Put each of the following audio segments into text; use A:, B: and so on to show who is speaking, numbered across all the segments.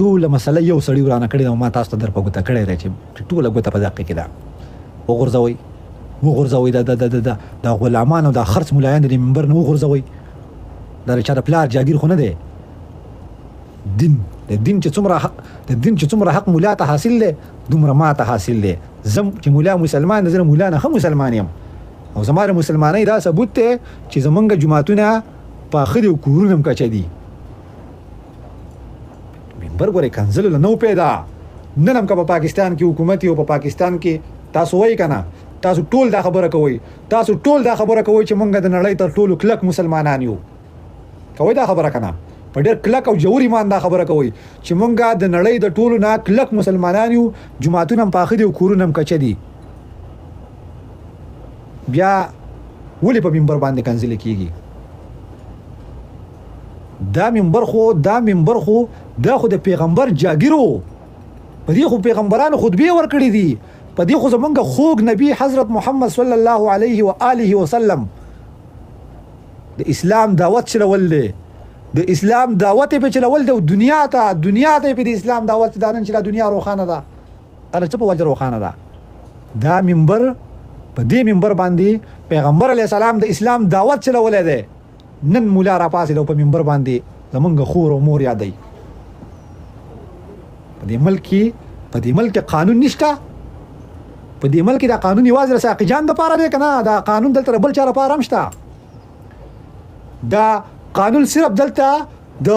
A: ټوله مسله یو سړي ورانه کړې ده، ما تاسو ته در په ګوته کړی دی چې ټوله ګوته په دقیقه کې ده. وغورځوئ دا غلامان او دا خرڅ ملایان د منبر نه وغورځوئ. دا چا د پلار جاګیر خو نه دی. دین چې څومره حق مولا ته حاصل دی دومره ما ته حاصل دی. زم چې مولا مسلمان دی، زه مولا نه هم مسلمان یم، او زما د مسلمانۍ دا ثبوت دی چې زمونږ جوماتونه پاخه دي او کورونه هم کچه دي. منبر ګورې کنځلو له نو پیدا نن هم که په پاکستان کې حکومت او په پاکستان کې تاسو وایي که نه، تاسو ټول دا خبره کوئ چې مونږ د نړۍ تر ټولو کلک مسلمانان یو. کوئ دا خبره که نه؟ په ډېر کلک او جوور ایمان دا خبره کوئ چې مونږ د نړۍ د ټولو نه کلک مسلمانان یو، جوماتونه هم پاخه دي او کورونه هم کچه دي. بیا ولې په منبر باندې کنځلې کېږي؟ دا منبر خو دا خو د پیغمبر جاګیرو، په دې خو پیغمبرانو خطبې ورکړي دي، په دې خو زمونږ خوږ نبی حضرت محمد صلی الله علیه و آله وسلم د اسلام دعوت چلول دی، د اسلام دعوت په چلول دی، دنیا ته په د اسلام دعوت دا نن چې دنیا روښانه ده. اره څه په وجه روښانه ده؟ دا منبر، په دې منبر باندې پیغمبر علیه السلام د اسلام دعوت چلولی دی. نن مولا را پاسې په منبر باندې زمونږ خور او مور یادوي. په دې ملک قانون نشته. په دې ملک دا قانون یوازې د ساقي جان دپاره دی که نه؟ دا قانون دلته بل چا لپاره هم شته. دا قانون صرف دلته د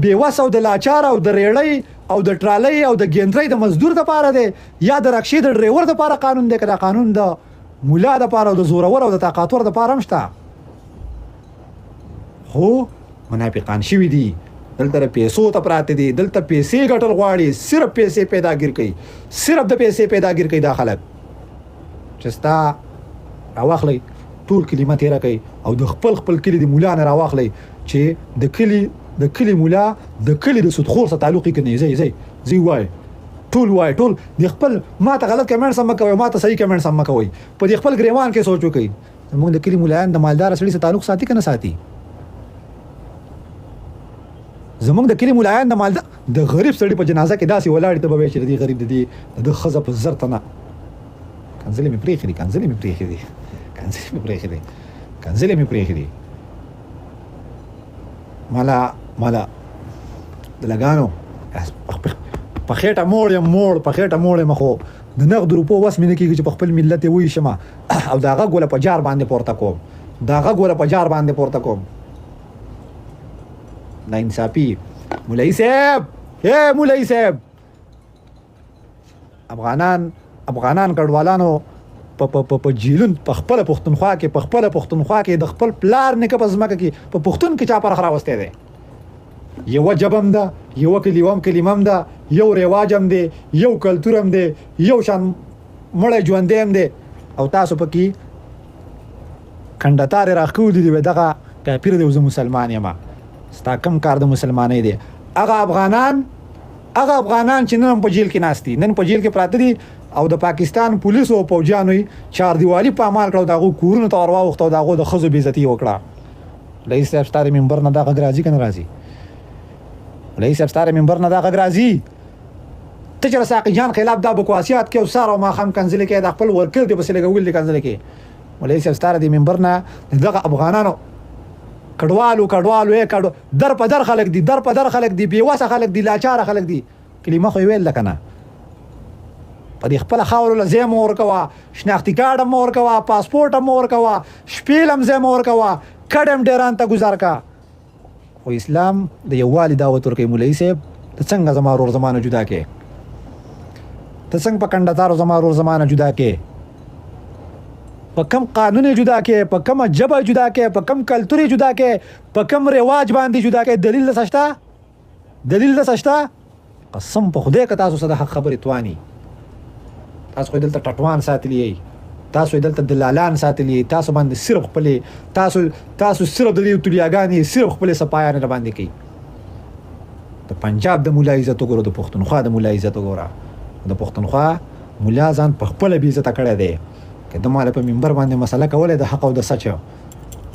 A: بېوس او د لاچار او د ریړۍ او د ټرالۍ او د ګیندرۍ د مزدور دپاره دی، یا د رکشې د ډریور دپاره قانون دی، که دا قانون د مولا دپاره او د زورور او د طاقتور دپاره هم شته. خو منافقان شوي دي، دلته پیسو ته پراته دي، دلته پیسې ګټل غواړي، صرف پیسې پیداګیر کوي، صرف د پیسې پیداګیر کوي دا خلک. چې ستا راواخلئ ټول کلمه تیره کوي او د خپل کلي د مولا نه راواخلئ چې د کلي مولا د کلي د سودخور سره تعلق یې کني. زی وای ټول د خپل ما ته غلط کمنټس هم کوي، ما ته صحیح کمنټس هم کوي. په دې خپل ګریوان کې سوچ وکړئ موږ د کلي مولایان د مالدار سړي سره تعلق ساتي که نه ساتي؟ زمونږ د کلي مولایان د غریب سړي په جنازه کې داسې ولاړې ته به وایي چې د دې غریب د ښځه په زر تنه کنځلې مې پرېښې دي. مالا د لګانو په خېټه موړ یم، خو د نغد روپو وس مې نه کېږي چې په خپل ملت یې وویشمه او دا غږ وله په جار باندې پورته کوم. نا انصافي. مولوي صاحب افغانان کډوالانو په جیلون په خپل پښتونخوا کې د خپل پلار نیکه په ځمکه کې په پښتون کې چا پرخ راوستی دی. یو جبم ده، یو کلمم ده، یو رواج هم دی، یو کلتور هم دی، یو شان مړی ژوندی هم دی، او تاسو پکې کندهتارې راښکولي دي دغه کافر دی او زه مسلمان یم. ستا کم کار د مسلمانۍ دی؟ هغه افغانان چې نن په جیل کې ناست دي، نن په جیل کې پراته دي، او د پاکستان پولیسو او پوجانو چار دیوالي په عمل کړو، د هغو کورونو ته ورواوښته او د هغو د ښځو بېعزتي وکړه. رئیس صاحب ستا د منبر نه دا غږ راځي که نه راځي؟ ته چې رساقي جان خلاف دا بکواسیات کې او سهار او ماښام کنځلې کوې، د خپل ورکر دې پسې لګول دي کنځلې کوې. مولوي صاحب ستا د منبر نه دغه افغانانو کډوالو در په در خلک دي، بېوسه خلک دي، لاچاره خلک دي. کلمه خو یې ویل ده که نه؟ په دې خپله خاورو له ځای مه ورکوه، شناختي کارډ هم مه ورکوه، پاسپورټ هم مه ورکوه، شپېل هم ځای مه ورکوه، کډ هم ډیران ته ګزار کا. خو اسلام د یووالي دعوت ورکوي. مولوي صاحب ته څنګه زما ورور زمانه جدا کې؟ ته څنګه په کندهتارو زما ورور زمانه جدا کې؟ په کم قانون جدا کې، په کم ژبه جدا کې، په کم کلتور جدا کې، په کم رواج باندې جدا کې؟ دلیل د سشته؟ قسم په خدای که تاسو سره حق خبرې تواني، تاسو خو دلته ټټوان ساتلی یې، تاسو دلته دلالان ساتلی، تاسو باندې صرف خپلې تاسو صرف د دې تولیاګانې صرف خپلې سپایانې را باندې کوي. د پنجاب د مولا عزت وګوره، د پښتونخوا د مولا عزت وګوره. د پښتونخوا مولا ځان په خپله بې عزته کړی دی. که د ماله په منبر باندې مسله کولی د حق او د سچ،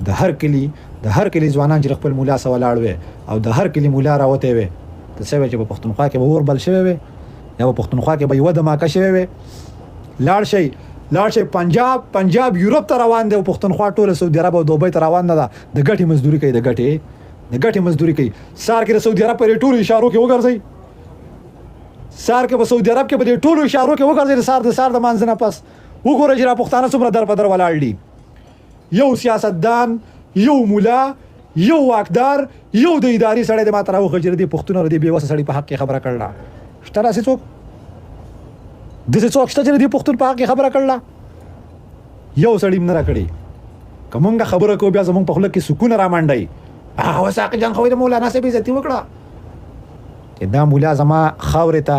A: د هر کلي ځوانان چې خپل مولا سره ولاړ وي او د هر کلي مولا راوتی وي، د څه وی چې په پښتونخوا کې به اور بل شوی وي یا په پښتونخوا کې به یو دماکه شوی وي. لاړ شي پنجاب یورپ ته روان دی او پښتونخوا ټول سعودي عرب او دوبۍ ته روان نه ده. د ګټې مزدوري کوي، د ګټې مزدوري کوي. سار کې د سعودي عرب په ټولو اشارو کې وګرځي، سار کې په سعودي عرب کې په ټولو اشارو کې وګرځي. سار د مانځنه پس وګوره چې را پښتانه څومره در په در ولاړ دي. یو سیاستدان، یو مولا، یو واکدار، یو د اداري سړی د ماته راوخه چې د پښتون او د بېوسه سړي په حق کې خبره کړله. شته داسې څوک؟ داسې څوک شته چې د پښتون په حق کې خبره کړله؟ یو سړی هم نه راکړي. که مونږ خبره کوو بیا زمونږ په خوله کې سکون رامنډوي. هغه وساق جان خو د مولانا صاحب عزتي وکړه چې دا مولا زما خاورې ته،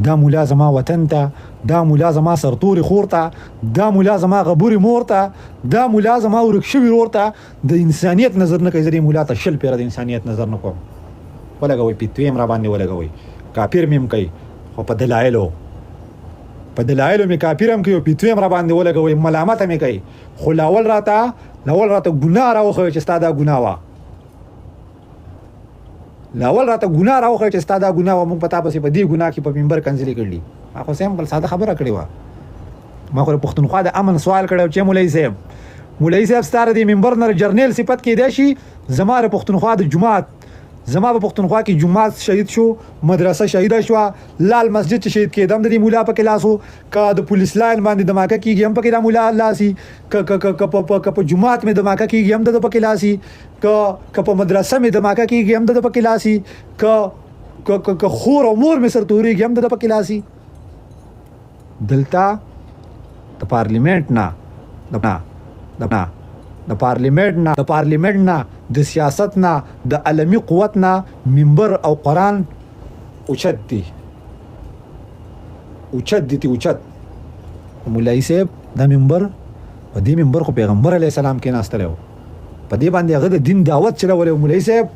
A: دا مولا زما وطن ته، دا مولا زما سرتوري خور ته، دا مولا زما غبوري مور ته، دا مولا زما ورک شوي ورور ته د انسانیت نظر نه کوي. زه دې مولا ته 20 پیره د انسانیت نظر نه کوم. ولګوئ پیتوی هم را باندې ولګوئ، کافر مې هم کوي خو په دلایلو مې کافر هم کوي او پیتوی هم را باندې ولګوئ، ملامت مې کوي. خو لاول راته ګناه راوښوي چې ستا دا ګناه وه، لاول راته ګناه راوښوي چې ستا دا ګناه وه. موږ په تا پسې په دې ګناه کې په منبر کنځلې کړلي. ما خو سیمپل ساده خبره کړې وه. ما خو د پښتونخوا د امن سوال کړی چې مولوي صاحب ستا د منبر نه جرنیل صفت کېدی شي. زما د پښتونخوا د جومات، زما په پښتونخوا کې جومات شهید شو، مدرسه شهیده شوه، لال مسجد چې شهید کېدم د دې مولا په کې لاس و. که د پولیس لاین باندې دماکه کېږي هم پکې دا مولا لاسي، که په جومات مې دماکه کېږي هم د پکې لاسي، که په مدرسه مې دماکه کېږي هم د پکې لاسي، که خور او مور مې سرتورېږي هم د پکې لاسي. دلته د پارلیمنت نه د پارلیمنت نه د سیاست نه د عالمي قوت نه منبر او قرآن اوچت دي. مولوي صاحب دا منبر، په دې منبر خو پیغمبر علیه السلام کې ناستلی و، په دې باندې هغه د دین دعوت چلولی و. مولوي صاحب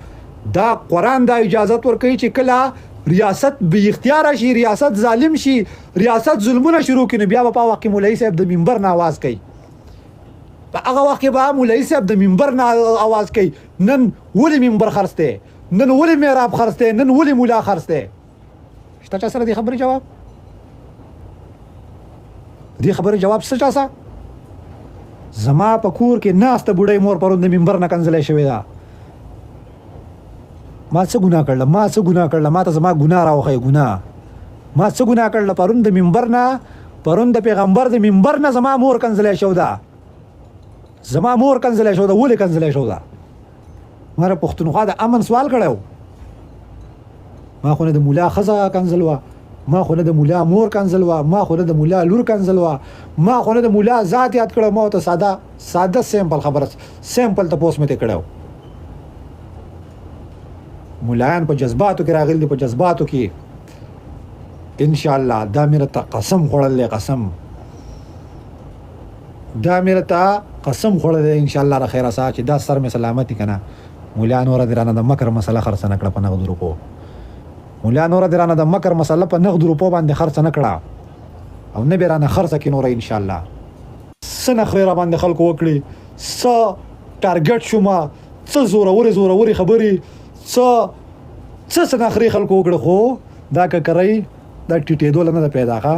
A: دا قرآن دا اجازت ورکوي چې کله ریاست بې اختیاره شي، ریاست ظالم شي، ریاست ظلمونه شروع کړي، بیا به په وخت کې مولوي صاحب د منبر نه آواز کوي. په هغه وخت کې به مولوي صاحب د منبر نه آواز کوي. نن ولې منبر خرڅ دی؟ نن ولې محراب خرڅ دی؟ نن ولې مولا خرڅ دی؟ شته چا سره دې خبرې جواب؟ دې خبرې جواب څه چا سره؟ زما په کور کې ناسته بوډۍ مور پرون د منبر نه کنځلې شوې ده. ما څه ګناه کړله؟ ما ته زما ګناه راوښیه. ما څه ګناه کړله؟ پرون د منبر نه، پرون د پیغمبر د منبر نه زما مور کنځلې شو ده. ولې کنځلې شو ده؟ ما پښتونخوا د امن سوال کړی و. ما خو نه د مولا ښځه کنځل وه، ما خو نه د مولا مور کنځل وه، ما خو نه د مولا لور کنځل وه، ما خو نه د مولا ذات یاد کړی. ما ورته ساده سیمپل خبره، سیمپل تپوس مې ترې کړی و. مولایان په جذباتو کې راغلي دي، په جذباتو کې انشاءالله. دا مې راته قسم خوړلی، دا مې راته قسم خوړلی انشاءالله د خیره ساه چې دا سر مې سلامت که نه. مولا نوره دې رانه د مکر مسله خرڅه نه کړه په نغدو روپو. مولا نوره دې رانه د مکر مسله په نغدو روپو باندې خرڅه نه کړه او نه به رانه خرڅه کړي نوره انشاءالله. څه نخرې را باندې خلکو وکړي، څه ټارګټ شومه، څه زورورې خبرې، څه نخرې خلکو وکړه. خو دا ککرۍ دا ټیټېدو نه ده پیدا ښه.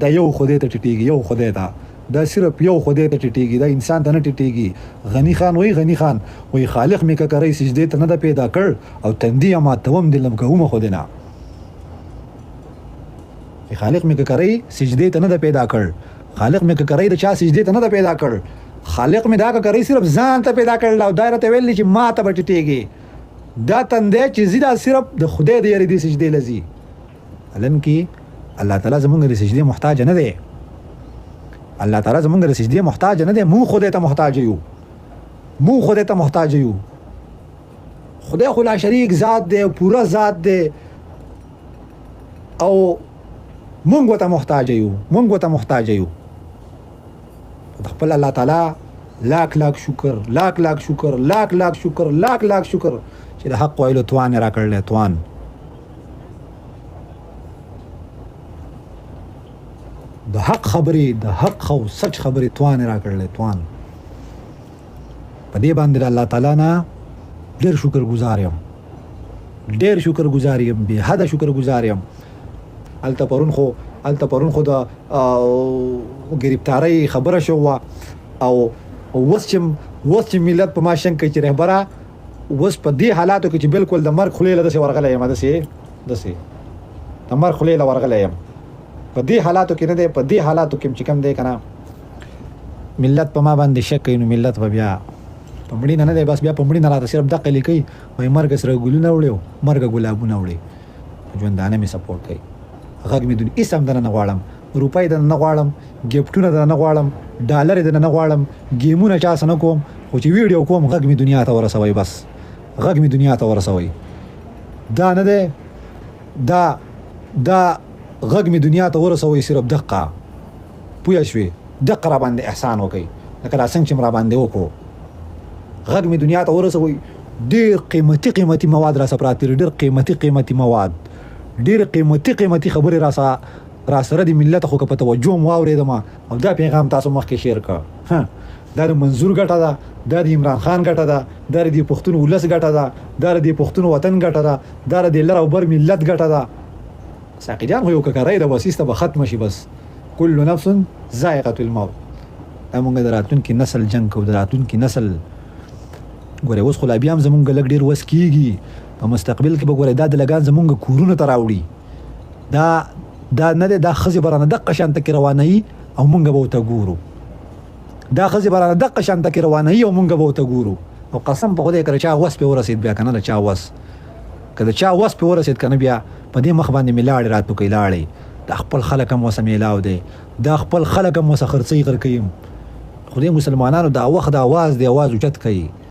A: دا یو خدای ته ټیټېږي، یو خدای ته، دا صرف یو خدای ته ټیټېږي، دا انسان ته نه ټیټېږي. غني خان وایي خالق مې ککرۍ سجدې ته نه ده پیدا کړ او تندي یې ماتوم دې لمکومه خو دې نه. خالق مې ککرۍ سجدې ته نه ده پیدا کړ، خالق مې ککرۍ د چا سجدې ته نه ده پیدا کړ، خالق مې دا ککرۍ صرف ځان ته پیدا کړل او دا راته ویل چې ما ته به ټیټېږي. دا تندی چې زی دا صرف د خدای د یاري دې سجدې لذي. هلن کې الله تعالی زمونږ د سجدې محتاج نه دی. الله تعالی زمونږ د سجدې محتاج نه دی. مونږ خدای ته محتاج یو. خدای خو لا شریک ذات دی، پورا ذات دی او مونږ ورته محتاج یو. د خپل الله تعالی لاک شکر چې د حق ویلو توان را کړلی. توان د حق خبرې، د حق او سچ خبرې توان را کړلی. توان په دې باندې الله تعالی نه ډېر شکر گزار یم. ډېر شکر گزار یم، بې حده شکر گزار یم. هلته پرون خو د ګرفتارۍ خبره شوه او اوس چې ملت په ما شنک کوي چې رهبره اوس په دې حالاتو کې چې بالکل د مرګ خولې له داسې ورغلی یم، داسې د مرګ خولې له ورغلی یم. په دې حالاتو کې نه دی، په دې حالاتو کې چې کوم دی که نه ملت په ما باندې شک کوي، نو ملت به بیا په مړینه نه دی، بس بیا په مړینه راته صرف دقه لیکي وایي مرګ سره ګلونه وړي او مرګ ګلابونه وړي. ژوندانه مې سپورټ کوي. غږ مې دنیا هېڅ هم دنه نه غواړم، روپۍ دنه نه غواړم، ګفټونه دنه نه غواړم، ډالر دنه نه غواړم، ګیمونه چا سره نه کوم، خو چې ویډیو کوم غږ مې دنیا ته ورسوي. بس غږ مې دنیا ته ورسوي. دا نه دی، دا غږ مې دنیا ته ورسوي صرف دقه. پوه شوې؟ دقه را باندې احسان وکړي لکه دا څنګه چې را باندې وکړو. غږ مې دنیا ته ورسوي. ډېر قیمتي مواد را سره پراته دي، ډېر قیمتي مواد، ډېر قیمتي خبرې را سره د ملت خو که په توجه م واورېدم او دا پیغام تاسو مخکې شیر کړه. دا د منظور ګټه ده، دا د عمران خان ګټه ده، دا د پښتون ولس ګټه ده، دا د پښتون وطن ګټه ده، دا د لر او بر ملت ګټه ده. ساقي جان خو یو ککرۍ ده، بس ایسته به ختمه شي. بس کل نفس ذائقة الموت. دا مونږ د راتلونکي نسل جنګ کوو، د راتلونکي نسل. ګورې اوس خو لا بیا هم زمونږ لږ ډېر وس کېږي، په مستقبل کې به ګورې دا دلګان زمونږ کورونو ته راوړي. دا نه دی، دا ښځې به رانه دقه شانته کې روانوي او مونږ به ورته ګورو. دا ښځې به رانه دقه شانته کې روانوي او مونږ به ورته ګورو. او قسم په خدای که د چا وس پې ورسېد بیا که نه، د چا وس که د چا وس پې ورسېد که نه، بیا په دې مخ باندې مې لاړې راتو کوي لاړې. دا خپل خلک هم ورسه میلاو دی، دا خپل خلک هم ورسه خرڅۍ غرقوي. خو دې مسلمانانو دا وخت د اواز اوچت کوي.